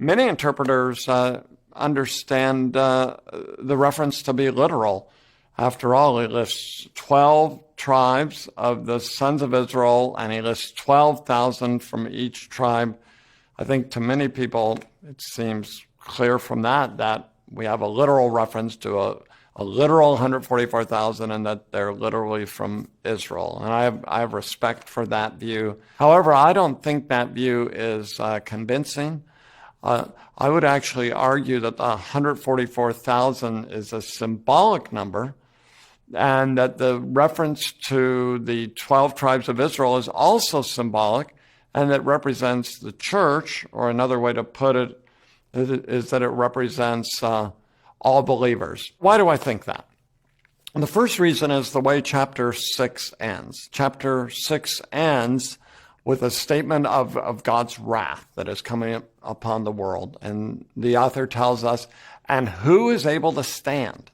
Many interpreters understand the reference to be literal. After all, he lists 12 tribes of the sons of Israel, and he lists 12,000 from each tribe. I think to many people, it seems clear from that we have a literal reference to a literal 144,000 and that they're literally from Israel. And I have respect for that view. However, I don't think that view is convincing. I would actually argue that the 144,000 is a symbolic number, and that the reference to the 12 tribes of Israel is also symbolic, and that represents the church, or another way to put it is that it represents all believers. Why do I think that? And the first reason is the way chapter 6 ends. Chapter 6 ends with a statement of God's wrath that is coming upon the world. And the author tells us, and who is able to stand?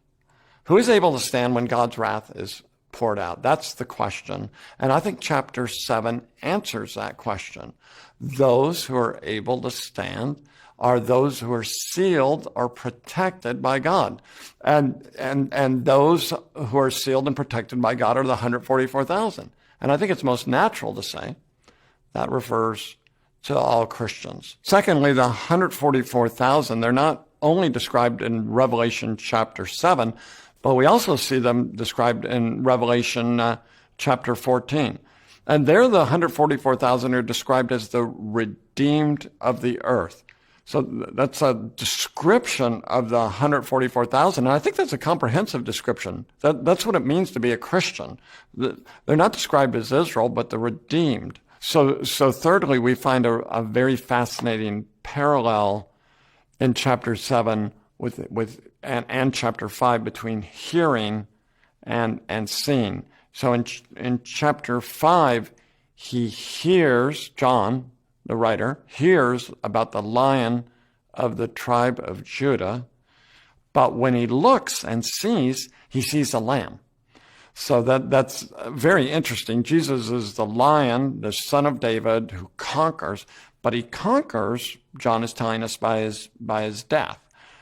Who is able to stand when God's wrath is poured out? That's the question. And I think chapter 7 answers that question. Those who are able to stand are those who are sealed or protected by God. And those who are sealed and protected by God are the 144,000. And I think it's most natural to say that refers to all Christians. Secondly, the 144,000, they're not only described in Revelation chapter 7, but we also see them described in Revelation chapter 14. And there the 144,000 are described as the redeemed of the earth. So that's a description of the 144,000. And I think that's a comprehensive description. That's what it means to be a Christian. They're not described as Israel, but the redeemed. So thirdly, we find a very fascinating parallel in chapter 7 and chapter 5 between hearing and seeing. So in chapter 5, he hears, John, the writer, hears about the Lion of the tribe of Judah, but when he looks and sees, he sees a lamb. So that's very interesting. Jesus is the Lion, the Son of David, who conquers, but he conquers, John is telling us, by his death.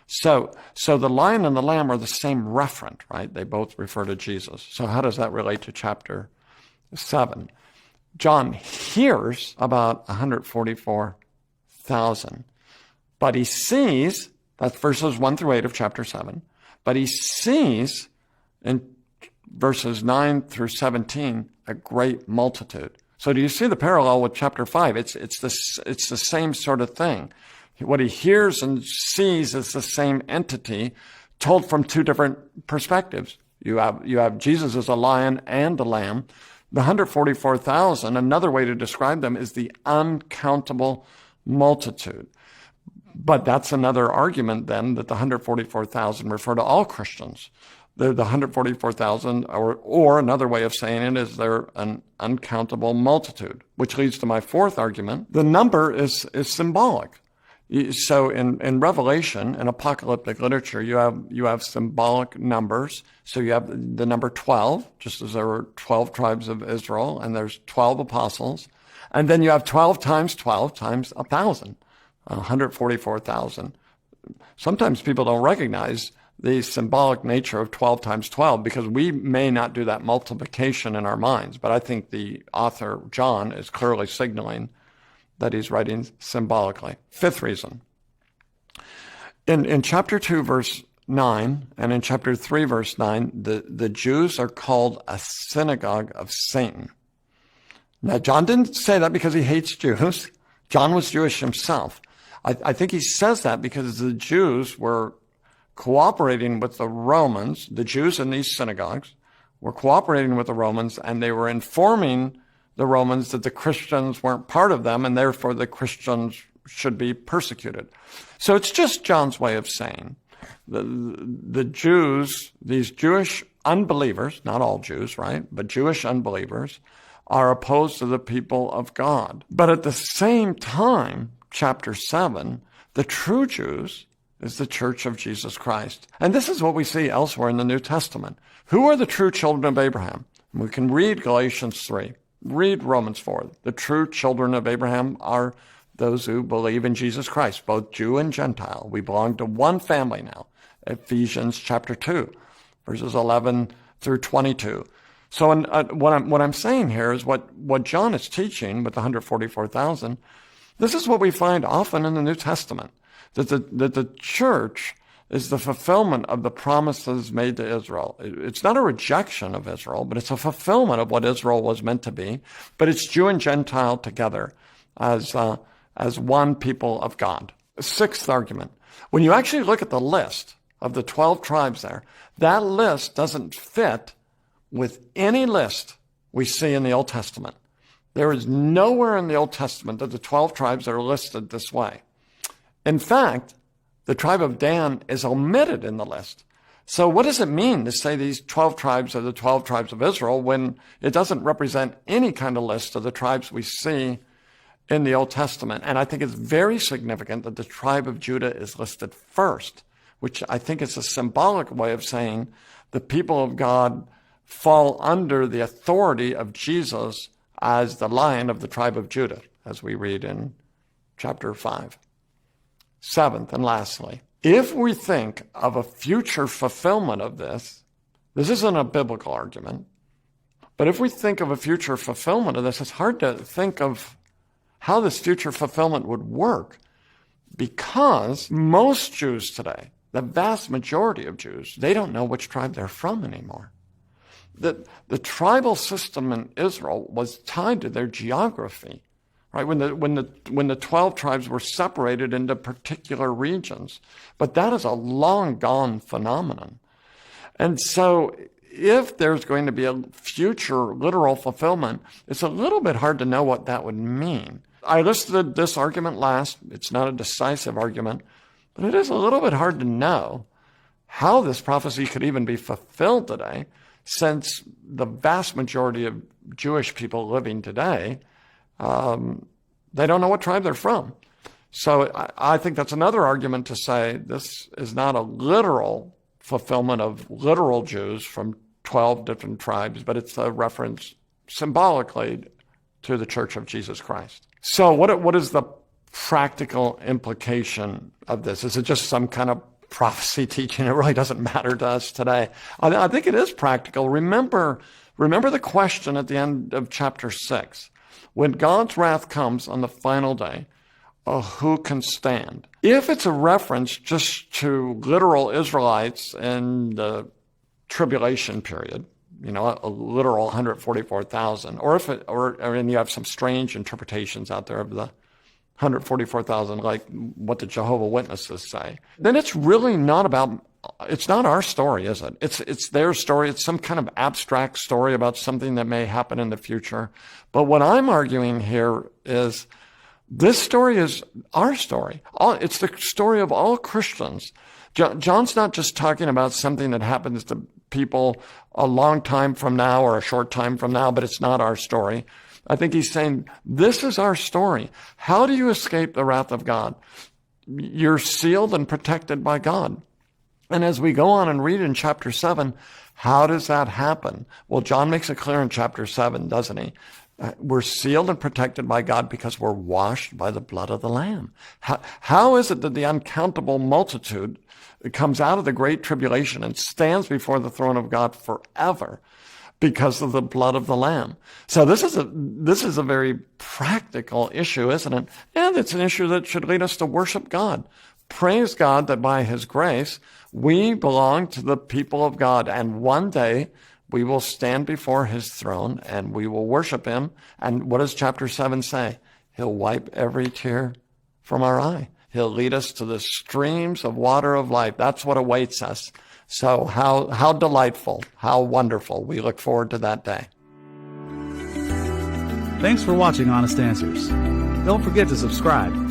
So the lion and the lamb are the same referent, right? They both refer to Jesus. So how does that relate to chapter 7? John hears about 144,000, but he sees, that's verses 1 through 8 of chapter 7, but he sees in verses 9 through 17 a great multitude. So do you see the parallel with chapter 5? It's the same sort of thing. What he hears and sees is the same entity told from two different perspectives. You have Jesus as a lion and a lamb. The 144,000, another way to describe them is the uncountable multitude. But that's another argument then that the 144,000 refer to all Christians. The 144,000, or another way of saying it is they're an uncountable multitude, which leads to my fourth argument. The number is symbolic. So in Revelation, in apocalyptic literature, you have symbolic numbers. So you have the number 12, just as there were 12 tribes of Israel, and there's 12 apostles. And then you have 12 times 1,000, 144,000. Sometimes people don't recognize the symbolic nature of 12 times 12 because we may not do that multiplication in our minds. But I think the author, John, is clearly signaling that he's writing symbolically. Fifth reason. In chapter 2, verse 9, and in chapter 3, verse 9, the Jews are called a synagogue of Satan. Now, John didn't say that because he hates Jews. John was Jewish himself. I think he says that because the Jews were cooperating with the Romans. The Jews in these synagogues were cooperating with the Romans, and they were informing the Romans that the Christians weren't part of them, and therefore the Christians should be persecuted. So it's just John's way of saying the Jews, these Jewish unbelievers, not all Jews, right, but Jewish unbelievers, are opposed to the people of God. But at the same time, chapter 7, the true Jews is the church of Jesus Christ. And this is what we see elsewhere in the New Testament. Who are the true children of Abraham? We can read Galatians 3. Read Romans 4. The true children of Abraham are those who believe in Jesus Christ, both Jew and Gentile. We belong to one family now. Ephesians chapter 2, verses 11 through 22. So what I'm saying here is what John is teaching with the 144,000. This is what we find often in the New Testament, that the church is the fulfillment of the promises made to Israel. It's not a rejection of Israel, but it's a fulfillment of what Israel was meant to be. But it's Jew and Gentile together as one people of God. Sixth argument. When you actually look at the list of the 12 tribes there, that list doesn't fit with any list we see in the Old Testament. There is nowhere in the Old Testament that the 12 tribes are listed this way. In fact, the tribe of Dan is omitted in the list. So what does it mean to say these 12 tribes are the 12 tribes of Israel when it doesn't represent any kind of list of the tribes we see in the Old Testament? And I think it's very significant that the tribe of Judah is listed first, which I think is a symbolic way of saying the people of God fall under the authority of Jesus as the Lion of the tribe of Judah, as we read in chapter 5. Seventh and lastly, if we think of a future fulfillment of this isn't a biblical argument, but if we think of a future fulfillment of this, it's hard to think of how this future fulfillment would work, because most Jews today, the vast majority of Jews, they don't know which tribe they're from anymore. The tribal system in Israel was tied to their geography, right? When the 12 tribes were separated into particular regions, but that is a long gone phenomenon. And so if there's going to be a future literal fulfillment, it's a little bit hard to know what that would mean. I listed this argument last. It's not a decisive argument, but it is a little bit hard to know how this prophecy could even be fulfilled today, since the vast majority of Jewish people living today, they don't know what tribe they're from. So I think that's another argument to say this is not a literal fulfillment of literal Jews from 12 different tribes, but it's a reference symbolically to the Church of Jesus Christ. So what is the practical implication of this? Is it just some kind of prophecy teaching? It really doesn't matter to us today. I think it is practical. Remember the question at the end of chapter 6. When God's wrath comes on the final day, who can stand? If it's a reference just to literal Israelites in the tribulation period, a literal 144,000, and you have some strange interpretations out there of the 144,000, like what the Jehovah's Witnesses say, then it's really it's not our story, is it? It's their story. It's some kind of abstract story about something that may happen in the future. But what I'm arguing here is this story is our story. It's the story of all Christians. John's not just talking about something that happens to people a long time from now or a short time from now, but it's not our story. I think he's saying, this is our story. How do you escape the wrath of God? You're sealed and protected by God. And as we go on and read in chapter 7, how does that happen? Well, John makes it clear in chapter 7, doesn't he? We're sealed and protected by God because we're washed by the blood of the Lamb. How is it that the uncountable multitude comes out of the great tribulation and stands before the throne of God forever? Because of the blood of the Lamb. So this is a very practical issue, isn't it? And it's an issue that should lead us to worship God. Praise God that by His grace, we belong to the people of God. And one day we will stand before His throne and we will worship Him. And what does chapter 7 say? He'll wipe every tear from our eye. He'll lead us to the streams of water of life. That's what awaits us. So how delightful, how wonderful. We look forward to that day. Thanks for watching Honest Answers. Don't forget to subscribe